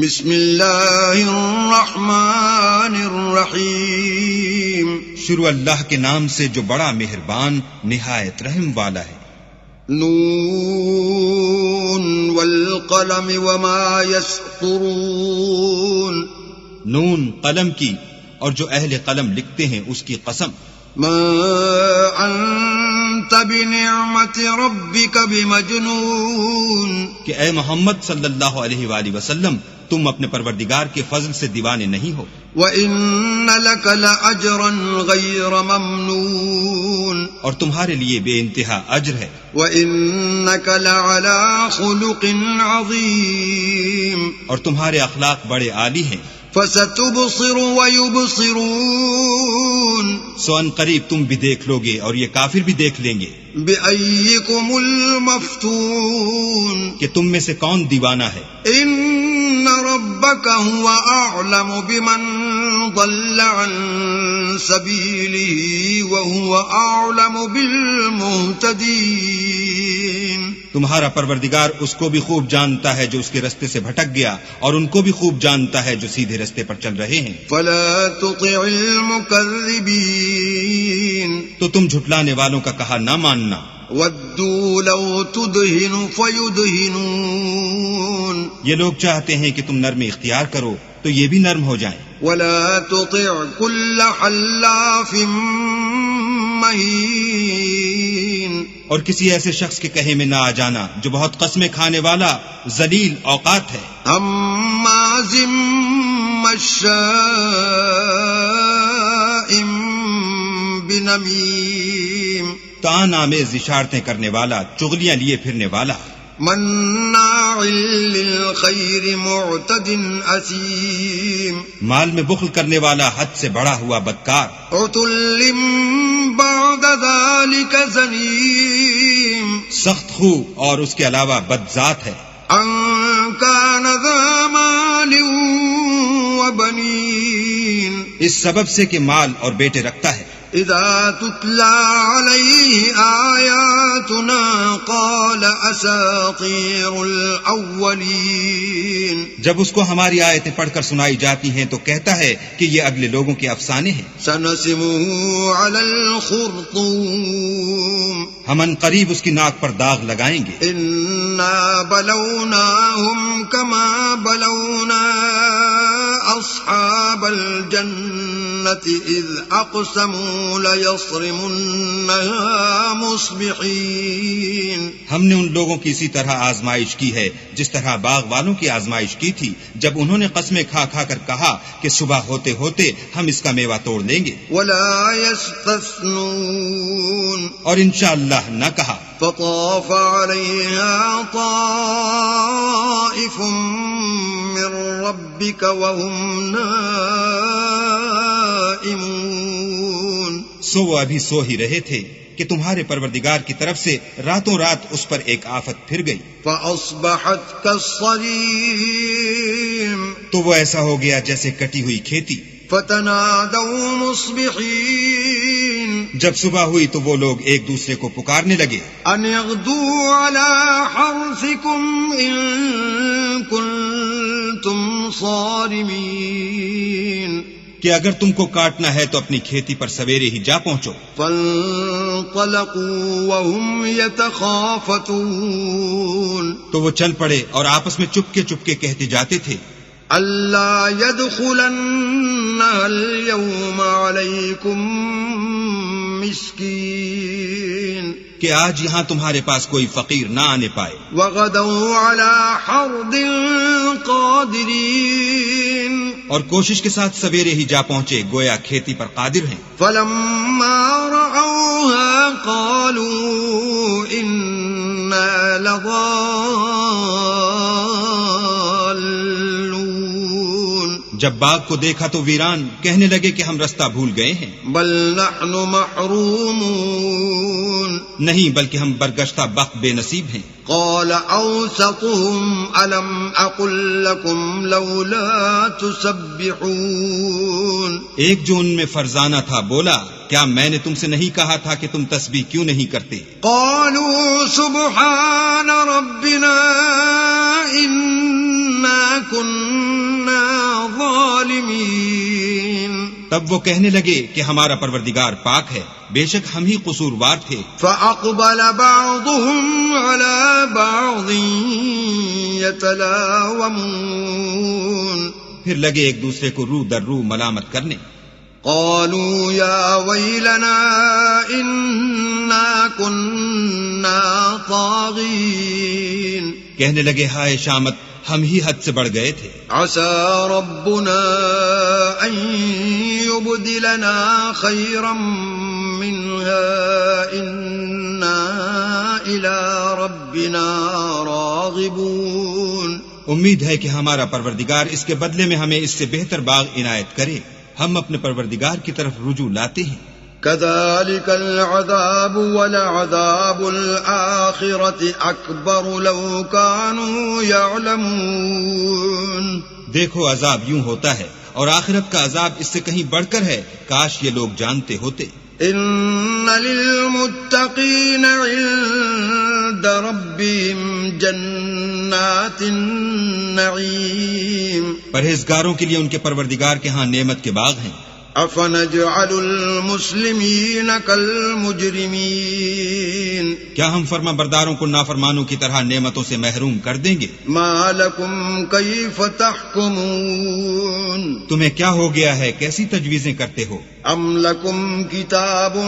بسم اللہ الرحمن الرحیم. شروع اللہ کے نام سے جو بڑا مہربان نہایت رحم والا ہے. نون والقلم وما يسطرون. نون قلم کی اور جو اہل قلم لکھتے ہیں اس کی قسم. ما انت بنعمت ربک بمجنون. کہ اے محمد صلی اللہ علیہ وآلہ وسلم تم اپنے پروردگار کے فضل سے دیوانے نہیں ہو. وَإِنَّ لَكَ لَأَجْرًا غَيْرَ مَمْنُونٍ. اور تمہارے لیے بے انتہا اجر ہے. وَإِنَّكَ لَعَلَى خُلُقٍ عَظِيمٍ. اور تمہارے اخلاق بڑے عالی ہیں. فَسَتُبْصِرُ وَيُبْصِرُونَ. سو ان قریب تم بھی دیکھ لو گے اور یہ کافر بھی دیکھ لیں گے. بِأَيِّكُمُ الْمَفْتُونُ. کہ تم میں سے کون دیوانہ ہے. إِنَّ رَبَّكَ هُوَ أَعْلَمُ بِمَنْ ضَلَّ عَنْ سَبِيلِهِ وَهُوَ أَعْلَمُ بِالْمُهْتَدِينَ. تمہارا پروردگار اس کو بھی خوب جانتا ہے جو اس کے رستے سے بھٹک گیا اور ان کو بھی خوب جانتا ہے جو سیدھے رستے پر چل رہے ہیں. فَلَا تُطِعِ الْمُكَذِّبِينَ. تو تم جھٹلانے والوں کا کہا نہ ماننا. وَدُّوا لَوْ تُدْهِنُ فَيُدْهِنُونَ. یہ لوگ چاہتے ہیں کہ تم نرمی اختیار کرو تو یہ بھی نرم ہو جائیں. وَلَا تُطِعْ كُلَّ حَلَّافٍ مَّهِينٍ. اور کسی ایسے شخص کے کہے میں نہ آ جانا جو بہت قسمیں کھانے والا ذلیل اوقات ہے. ہمازٍ مشاءٍ بنمیم. تان آمیز اشارتیں کرنے والا، چغلیاں لیے پھرنے والا. مناع للخیر معتد اثیم. مال میں بخل کرنے والا، حد سے بڑا ہوا بدکار. عتل بعد ذلك زنیم. سخت خو اور اس کے علاوہ بد ذات ہے. ان کان ذا مال وبنین. اس سبب سے کہ مال اور بیٹے رکھتا ہے. اذا تتلى عليه آیاتنا قال اساطیر الاولین. جب اس کو ہماری آیتیں پڑھ کر سنائی جاتی ہیں تو کہتا ہے کہ یہ اگلے لوگوں کے افسانے ہیں. سنسمه على الخرطوم. ہم ان قریب اس کی ناک پر داغ لگائیں گے. انا بلوناهم كما بلونا اصحاب الجنة اذ اقسموا ليصرمنها مصبحين. ہم نے ان لوگوں کی اسی طرح آزمائش کی ہے جس طرح باغ والوں کی آزمائش کی تھی جب انہوں نے قسمیں کھا کھا کر کہا کہ صبح ہوتے ہوتے ہم اس کا میوہ توڑ لیں گے. ولا يستثنون. اور انشاءاللہ نہ کہا. فطاف عليها طائف من ربك وهم نائمون. سو وہ ابھی سو ہی رہے تھے کہ تمہارے پروردگار کی طرف سے راتوں رات اس پر ایک آفت پھر گئی. فأصبحت كالصريم. تو وہ ایسا ہو گیا جیسے کٹی ہوئی کھیتی. فتنادوا مصبحين. جب صبح ہوئی تو وہ لوگ ایک دوسرے کو پکارنے لگے. ان اغدوا على حرثكم ان كنتم صارمين. کہ اگر تم کو کاٹنا ہے تو اپنی کھیتی پر سویرے ہی جا پہنچو. فانطلقوا وهم يتخافتون. تو وہ چل پڑے اور آپس میں چپکے چپکے کہتے جاتے تھے اللہ يدخلنها اليوم عليكم مسكين. کہ آج یہاں تمہارے پاس کوئی فقیر نہ آنے پائے. وغدوا على حرد قادرين. اور کوشش کے ساتھ سویرے ہی جا پہنچے گویا کھیتی پر قادر ہیں. فلما رأوها قالوا إنا لضالون. جب باغ کو دیکھا تو ویران کہنے لگے کہ ہم رستہ بھول گئے ہیں. بل نحن محرومون. نہیں بلکہ ہم برگشتہ بخت بے نصیب ہیں. قال اوسطهم الم اقل لكم لولا تسبحون. ایک جو ان میں فرزانہ تھا بولا کیا میں نے تم سے نہیں کہا تھا کہ تم تسبیح کیوں نہیں کرتے؟ قالوا سبحان ربنا انا كنا تب وہ کہنے لگے کہ ہمارا پروردگار پاک ہے، بے شک ہم ہی قصوروار تھے۔ فأقبل بعضهم على بعض يتلاومون پھر لگے ایک دوسرے کو رو در رو ملامت کرنے۔ قالوا يا ويلنا إنا كنا طاغين کہنے لگے ہائے شامت، ہم ہی حد سے بڑھ گئے تھے۔ عسى ربنا أن يبدلنا خيرا منها إنا إلى ربنا راغبون امید ہے کہ ہمارا پروردگار اس کے بدلے میں ہمیں اس سے بہتر باغ عنایت کرے، ہم اپنے پروردگار کی طرف رجوع لاتے ہیں۔ كذلك العذاب ولعذاب الآخرة أكبر لو كانوا يعلمون دیکھو عذاب یوں ہوتا ہے اور آخرت کا عذاب اس سے کہیں بڑھ کر ہے، کاش یہ لوگ جانتے ہوتے۔ إن للمتقين عند ربهم جنات النعيم پرہیزگاروں کے لیے ان کے پروردگار کے ہاں نعمت کے باغ ہیں۔ أفنجعل المسلمين كالمجرمين کیا ہم فرما برداروں کو نافرمانوں کی طرح نعمتوں سے محروم کر دیں گے؟ ما لكم كيف تحكمون تمہیں کیا ہو گیا ہے، کیسی تجویزیں کرتے ہو؟ أم لكم كتاب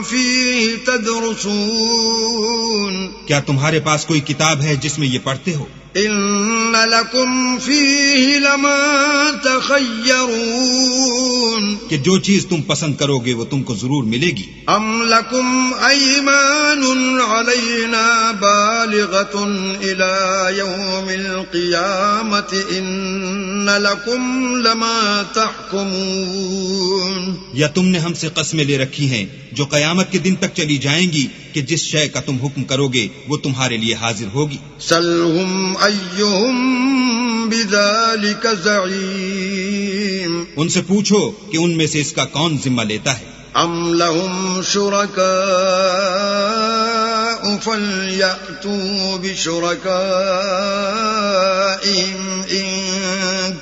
فيه تدرسون کیا تمہارے پاس کوئی کتاب ہے جس میں یہ پڑھتے ہو؟ إن لكم فيه لما تخيرون کہ جو چیز تم پسند کرو گے وہ تم کو ضرور ملے گی۔ أم لكم أيمان علينا بالغة إلى يوم القيامة إن لكم لما تحكمون یا تم نے ہم سے قسمیں لے رکھی ہیں جو قیامت کے دن تک چلی جائیں گی کہ جس شے کا تم حکم کرو گے وہ تمہارے لیے حاضر ہوگی۔ سلهم أيهم بذلك زعيم ان سے پوچھو کہ ان میں سے اس کا کون ذمہ لیتا ہے۔ أم لهم شركاء فليأتوا بشركائهم إن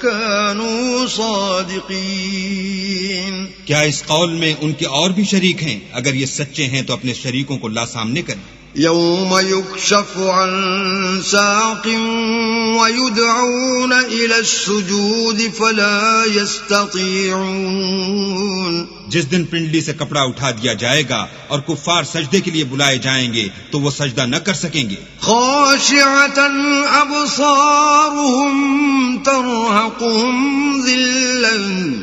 كانوا صادقين کیا اس قول میں ان کے اور بھی شریک ہیں؟ اگر یہ سچے ہیں تو اپنے شریکوں کو لا سامنے کریں۔ يوم يكشف عن ساق ويدعون إلى السجود فلا يستطيعون جس دن پنڈلی سے کپڑا اٹھا دیا جائے گا اور کفار سجدے کے لیے بلائے جائیں گے تو وہ سجدہ نہ کر سکیں گے۔ خاشعة أبصارهم ترهقهم ذلة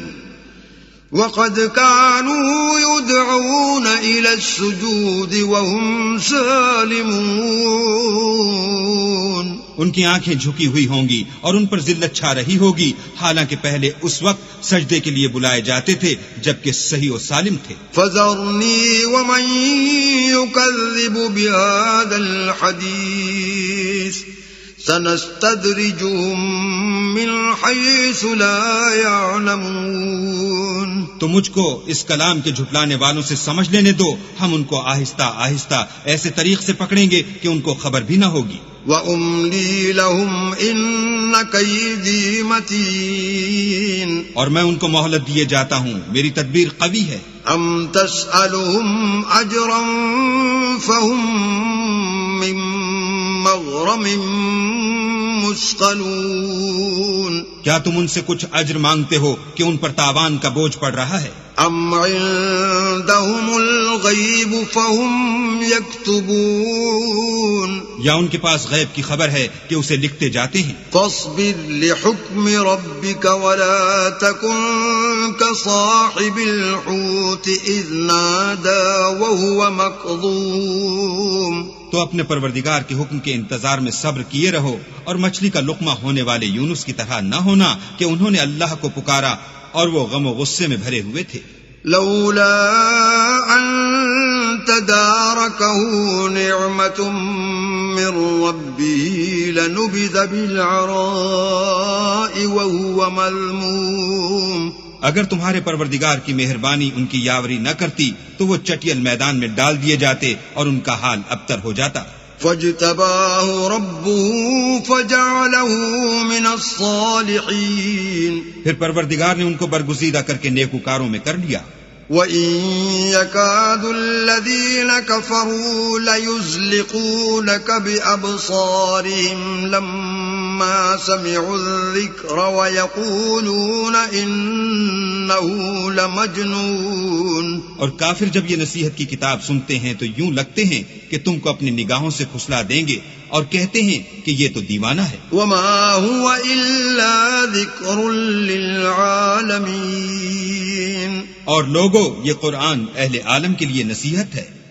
وقد كانوا يدعون إلى السجود وهم سالمون ان کی آنکھیں جھکی ہوئی ہوں گی اور ان پر ذلت چھا رہی ہوگی، حالانکہ پہلے اس وقت سجدے کے لیے بلائے جاتے تھے جبکہ صحیح و سالم تھے۔ فذرني ومن يكذب بهذا الحديث سنستدرجهم من حيث لا يعلمون تو مجھ کو اس کلام کے جھٹلانے والوں سے سمجھ لینے دو، ہم ان کو آہستہ آہستہ ایسے طریق سے پکڑیں گے کہ ان کو خبر بھی نہ ہوگی۔ وَأُمْلِي لَهُمْ إِنَّ كَيْدِي مَتِينٌ اور میں ان کو مہلت دیے جاتا ہوں، میری تدبیر قوی ہے۔ أَمْ تَسْأَلُهُمْ أَجْرًا فَهُمْ مِنْ مَغْرَمٍ مُثْقَلُونَ کیا تم ان سے کچھ اجر مانگتے ہو کہ ان پر تاوان کا بوجھ پڑ رہا ہے؟ أَمْ عِندَهُمُ الْغَيْبُ فَهُمْ يَكْتُبُونَ یا ان کے پاس غیب کی خبر ہے کہ اسے لکھتے جاتے ہیں؟ فاصبر لحكم ربك ولا تكن كصاحب الحوت إذ نادى وهو مكظوم تو اپنے پروردگار کے حکم کے انتظار میں صبر کیے رہو اور مچھلی کا لقمہ ہونے والے یونس کی طرح نہ ہونا کہ انہوں نے اللہ کو پکارا اور وہ غم و غصے میں بھرے ہوئے تھے۔ لولا أن تداركه نعمة من ربه لنبذ بالعراء وهو مذموم اگر تمہارے پروردگار کی مہربانی ان کی یاوری نہ کرتی تو وہ چٹیل میدان میں ڈال دیے جاتے اور ان کا حال ابتر ہو جاتا۔ فاجتباه ربه فجعله من الصالحين پھر پروردگار نے ان کو برگزیدہ کر کے نیکوکاروں میں کر لیا. وَإِن يَكَادُ الَّذِينَ كَفَرُوا لَيُزْلِقُونَكَ بِأَبْصَارِهِمْ لَمَّا سَمِعُوا الذِّكْرَ وَيَقُولُونَ إِنَّهُ لَمَجْنُونٌ. اور کافر جب یہ نصیحت کی کتاب سنتے ہیں تو یوں لگتے ہیں کہ تم کو اپنی نگاہوں سے پھسلا دیں گے اور کہتے ہیں کہ یہ تو دیوانہ ہے. وَمَا هُوَ إِلَّا ذِكْرٌ لِّلْعَالَمِينَ. اور لوگو یہ قرآن اہل عالم کے لیے نصیحت ہے.